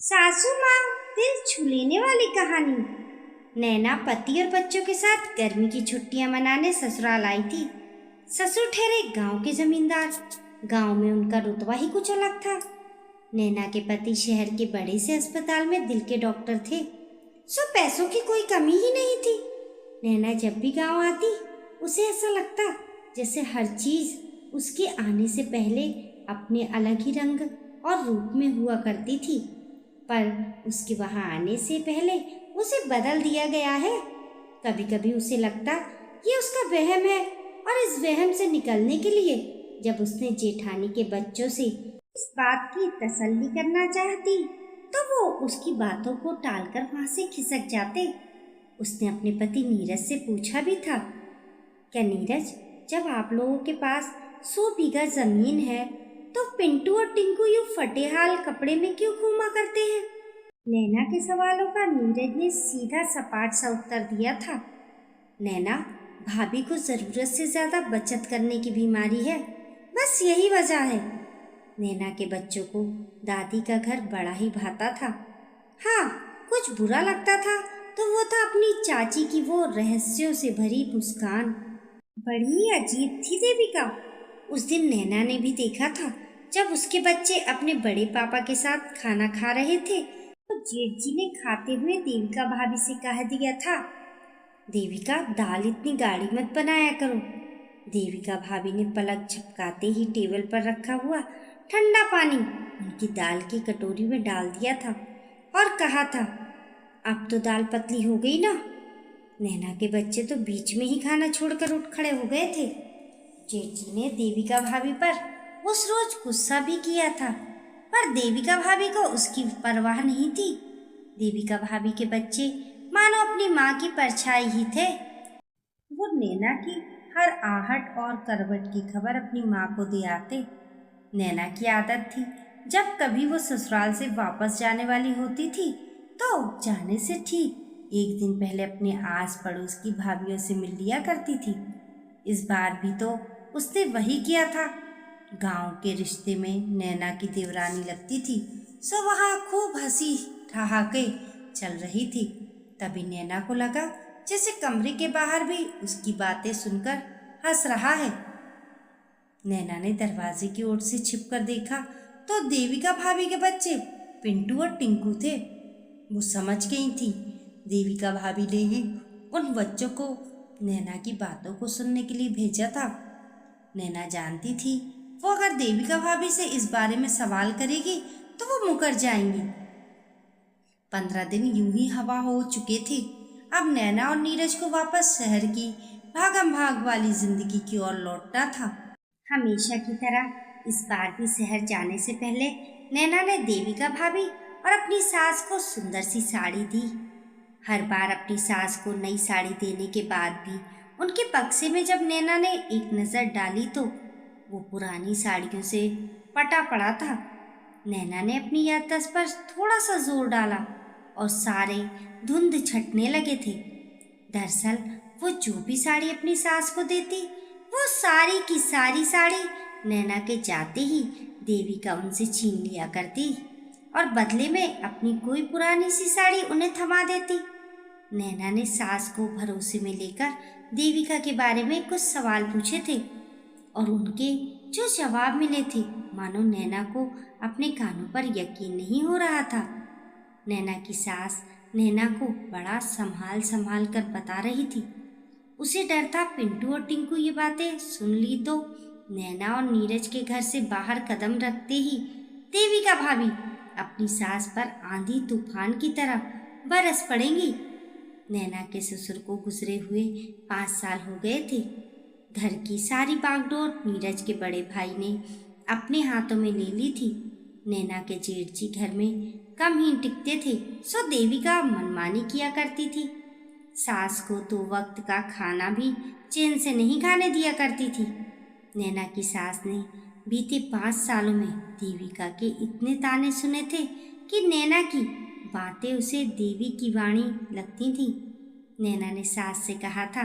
सासू माँ दिल छू लेने वाली कहानी। नैना पति और बच्चों के साथ गर्मी की छुट्टियां मनाने ससुराल आई थी। ससुर ठहरे गांव के जमींदार। गांव में उनका रुतबा ही कुछ अलग था। नैना के पति शहर के बड़े से अस्पताल में दिल के डॉक्टर थे, सो पैसों की कोई कमी ही नहीं थी। नैना जब भी गांव आती उसे ऐसा लगता जैसे हर चीज उसके आने से पहले अपने अलग ही रंग और रूप में हुआ करती थी, पर उसके वहां आने से पहले उसे बदल दिया गया है। कभी कभी उसे लगता ये उसका वहम है, और इस वहम से निकलने के लिए जब उसने जेठानी के बच्चों से इस बात की तसल्ली करना चाहती तो वो उसकी बातों को टालकर वहां से खिसक जाते। उसने अपने पति नीरज से पूछा भी था, क्या नीरज, जब आप लोगों के पास 100 बीघा जमीन है तो पिंटू और टिंकू यूं फटेहाल कपड़े में क्यों घूमा करते हैं? नैना के सवालों का नीरज ने सीधा सपाट सा उत्तर दिया था। नैना, भाभी को जरूरत से ज्यादा बचत करने की बीमारी है, बस यही वजह है। नैना के बच्चों को दादी का घर बड़ा ही भाता था। हाँ, कुछ बुरा लगता था तो वो था अपनी चाची की वो रहस्यों से भरी मुस्कान। बड़ी अजीब थी देविका। उस दिन नैना ने भी देखा था जब उसके बच्चे अपने बड़े पापा के साथ खाना खा रहे थे तो जेठ जी ने खाते हुए देविका भाभी से कह दिया था, देविका, दाल इतनी गाढ़ी मत बनाया करो। देविका भाभी ने पलक झपकाते ही टेबल पर रखा हुआ ठंडा पानी उनकी दाल की कटोरी में डाल दिया था और कहा था, अब तो दाल पतली हो गई ना। नैना के बच्चे तो बीच में ही खाना छोड़कर उठ खड़े हो गए थे। जेठ जी ने देविका भाभी पर उस रोज गुस्सा भी किया था, पर देविका भाभी को उसकी परवाह नहीं थी। देविका भाभी के बच्चे मानो अपनी माँ की परछाई ही थे। वो नैना की हर आहट और करवट की खबर अपनी माँ को दे आते। नैना की आदत थी, जब कभी वो ससुराल से वापस जाने वाली होती थी तो जाने से ठीक 1 दिन पहले अपने आस पड़ोस की भाभियों से मिल लिया करती थी। इस बार भी तो उसने वही किया था। गांव के रिश्ते में नैना की देवरानी लगती थी, सो वहाँ खूब हंसी ठहाके चल रही थी। तभी नैना को लगा जैसे कमरे के बाहर भी उसकी बातें सुनकर हंस रहा है। नैना ने दरवाजे की ओर से छिपकर देखा तो देविका भाभी के बच्चे पिंटू और टिंकू थे। वो समझ गई थी देविका भाभी ने ही उन बच्चों को नैना की बातों को सुनने के लिए भेजा था। नैना जानती थी वो अगर देविका भाभी से इस बारे में सवाल करेगी तो वो मुकर जाएंगी। 15 दिन यूं ही हवा हो चुके थे। अब नैना और नीरज को वापस शहर की भागम भाग वाली जिंदगी की ओर लौटना था। हमेशा की तरह इस बार भी शहर जाने से पहले नैना ने देविका भाभी और अपनी सास को सुंदर सी साड़ी दी। हर बार अपनी सास को नई साड़ी देने के बाद भी उनके बक्से में जब नैना ने एक नज़र डाली तो वो पुरानी साड़ियों से पटा पड़ा था। नैना ने अपनी याददाश्त पर थोड़ा सा जोर डाला और सारे धुंध छटने लगे थे। दरअसल वो जो भी साड़ी अपनी सास को देती वो सारी की सारी साड़ी नैना के जाते ही देविका उनसे छीन लिया करती और बदले में अपनी कोई पुरानी सी साड़ी उन्हें थमा देती। नैना ने सास को भरोसे में लेकर देविका के बारे में कुछ सवाल पूछे थे और उनके जो जवाब मिले थे मानो नैना को अपने कानों पर यकीन नहीं हो रहा था। नैना की सास नैना को बड़ा संभाल संभाल कर बता रही थी। उसे डर था पिंटू और टिंकू ये बातें सुन ली तो नैना और नीरज के घर से बाहर कदम रखते ही देविका भाभी अपनी सास पर आंधी तूफान की तरह बरस पड़ेंगी। नैना के ससुर को गुजरे हुए 5 साल हो गए थे। घर की सारी बागडोर नीरज के बड़े भाई ने अपने हाथों में ले ली थी। नैना के जेठ जी घर में कम ही टिकते थे, सो देविका मनमानी किया करती थी। सास को 2 वक्त का खाना भी चैन से नहीं खाने दिया करती थी। नैना की सास ने बीते 5 सालों में देविका के इतने ताने सुने थे कि नैना की बातें उसे देवी की वाणी लगती थीं। नैना ने सास से कहा था,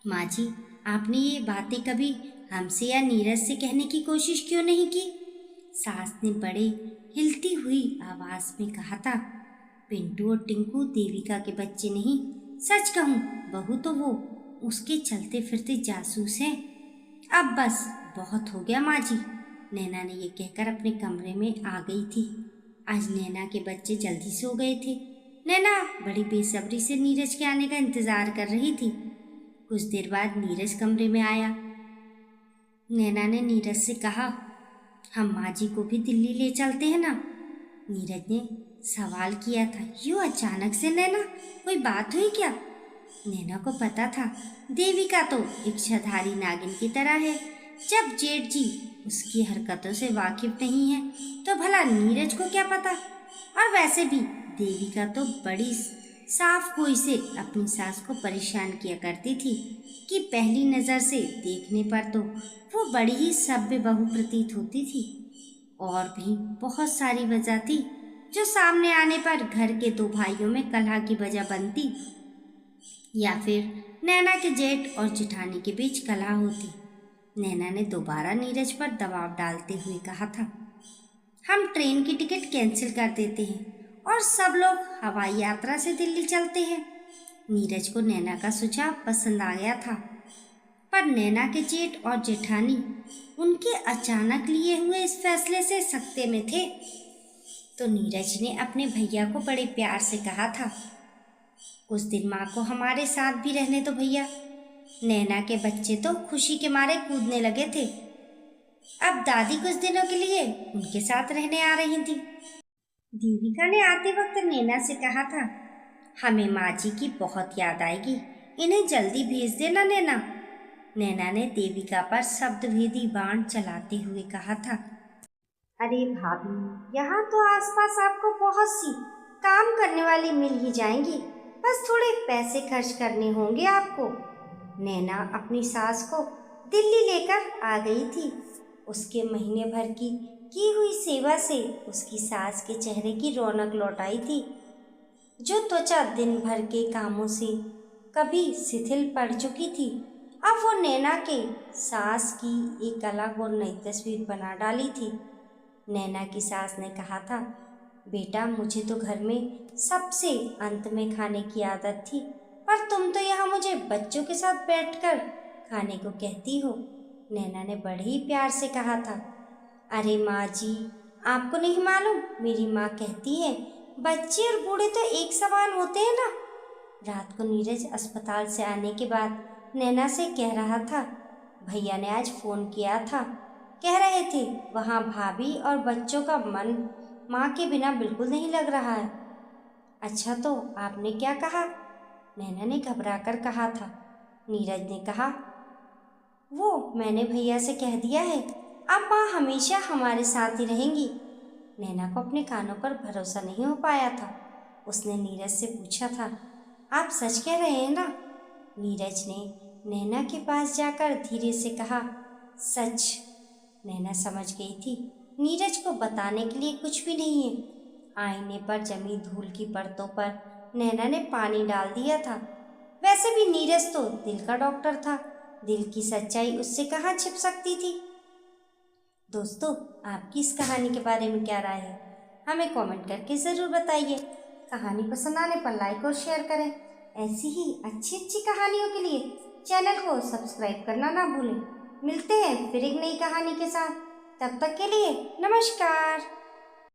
माँ जी, आपने ये बातें कभी हमसे या नीरज से कहने की कोशिश क्यों नहीं की? सास ने बड़े हिलती हुई आवाज में कहा था, पिंटू और टिंकू देविका के बच्चे नहीं, सच कहूँ बहू तो वो उसके चलते फिरते जासूस हैं। अब बस बहुत हो गया माँ जी। नैना ने ये कहकर अपने कमरे में आ गई थी। आज नैना के बच्चे जल्दी सो गए थे। नैना बड़ी बेसब्री से नीरज के आने का इंतजार कर रही थी। कुछ देर बाद नीरज कमरे में आया। नैना ने नीरज से कहा, हम माँ जी को भी दिल्ली ले चलते हैं ना? नीरज ने सवाल किया था। यूँ अचानक से नैना, कोई बात हुई क्या? नैना को पता था देविका तो इच्छाधारी नागिन की तरह है। जब जेठ जी उसकी हरकतों से वाकिफ नहीं है तो भला नीरज को क्या पता। और वैसे भी देविका तो बड़ी साफ गोई से अपनी सास को परेशान किया करती थी कि पहली नज़र से देखने पर तो वो बड़ी ही सभ्य बहू प्रतीत होती थी। और भी बहुत सारी वजह थी जो सामने आने पर घर के दो भाइयों में कलह की वजह बनती, या फिर नैना के जेठ और जेठानी के बीच कलह होती। नैना ने दोबारा नीरज पर दबाव डालते हुए कहा था, हम ट्रेन की टिकट कैंसिल कर देते हैं और सब लोग हवाई यात्रा से दिल्ली चलते हैं। नीरज को नैना का सुझाव पसंद आ गया था, पर नैना के जेठ और जेठानी उनके अचानक लिए हुए इस फैसले से सख्ते में थे। तो नीरज ने अपने भैया को बड़े प्यार से कहा था, कुछ दिन माँ को हमारे साथ भी रहने दो भैया। नैना के बच्चे तो खुशी के मारे कूदने लगे थे। अब दादी कुछ दिनों के लिए उनके साथ रहने आ रही थी। देविका ने आते वक्त नैना से कहा था, हमें माँ जी की बहुत याद आएगी, इन्हें जल्दी भेज देना नैना। नैना ने देविका पर शब्दभेदी बाण चलाते हुए कहा था, अरे भाभी, यहाँ तो आसपास आपको बहुत सी काम करने वाली मिल ही जाएंगी, बस थोड़े पैसे खर्च करने होंगे आपको। नैना अपनी सास को दिल्ली लेकर आ गई थी। उसके महीने भर की हुई सेवा से उसकी सास के चेहरे की रौनक लौट आई थी। जो त्वचा दिन भर के कामों से कभी शिथिल पड़ चुकी थी, अब वो नैना के सास की एक अलग और नई तस्वीर बना डाली थी। नैना की सास ने कहा था, बेटा मुझे तो घर में सबसे अंत में खाने की आदत थी, पर तुम तो यहाँ मुझे बच्चों के साथ बैठकर खाने को कहती हो। नैना ने बड़े ही प्यार से कहा था, अरे माँ जी, आपको नहीं मालूम, मेरी माँ कहती है बच्चे और बूढ़े तो एक समान होते हैं ना। रात को नीरज अस्पताल से आने के बाद नैना से कह रहा था, भैया ने आज फ़ोन किया था, कह रहे थे वहाँ भाभी और बच्चों का मन माँ के बिना बिल्कुल नहीं लग रहा है। अच्छा तो आपने क्या कहा? नैना ने घबराकर कहा था। नीरज ने कहा, वो मैंने भैया से कह दिया है, अब माँ हमेशा हमारे साथ ही रहेंगी। नैना को अपने कानों पर भरोसा नहीं हो पाया था। उसने नीरज से पूछा था, आप सच कह रहे हैं ना? नीरज ने नैना के पास जाकर धीरे से कहा, सच। नैना समझ गई थी नीरज को बताने के लिए कुछ भी नहीं है। आईने पर जमी धूल की परतों पर नैना ने पानी डाल दिया था। वैसे भी नीरज तो दिल का डॉक्टर था, दिल की सच्चाई उससे कहाँ छिप सकती थी। दोस्तों, आपकी इस कहानी के बारे में क्या राय है? हमें कमेंट करके ज़रूर बताइए। कहानी पसंद आने पर लाइक और शेयर करें। ऐसी ही अच्छी अच्छी कहानियों के लिए चैनल को सब्सक्राइब करना ना भूलें। मिलते हैं फिर एक नई कहानी के साथ। तब तक के लिए नमस्कार।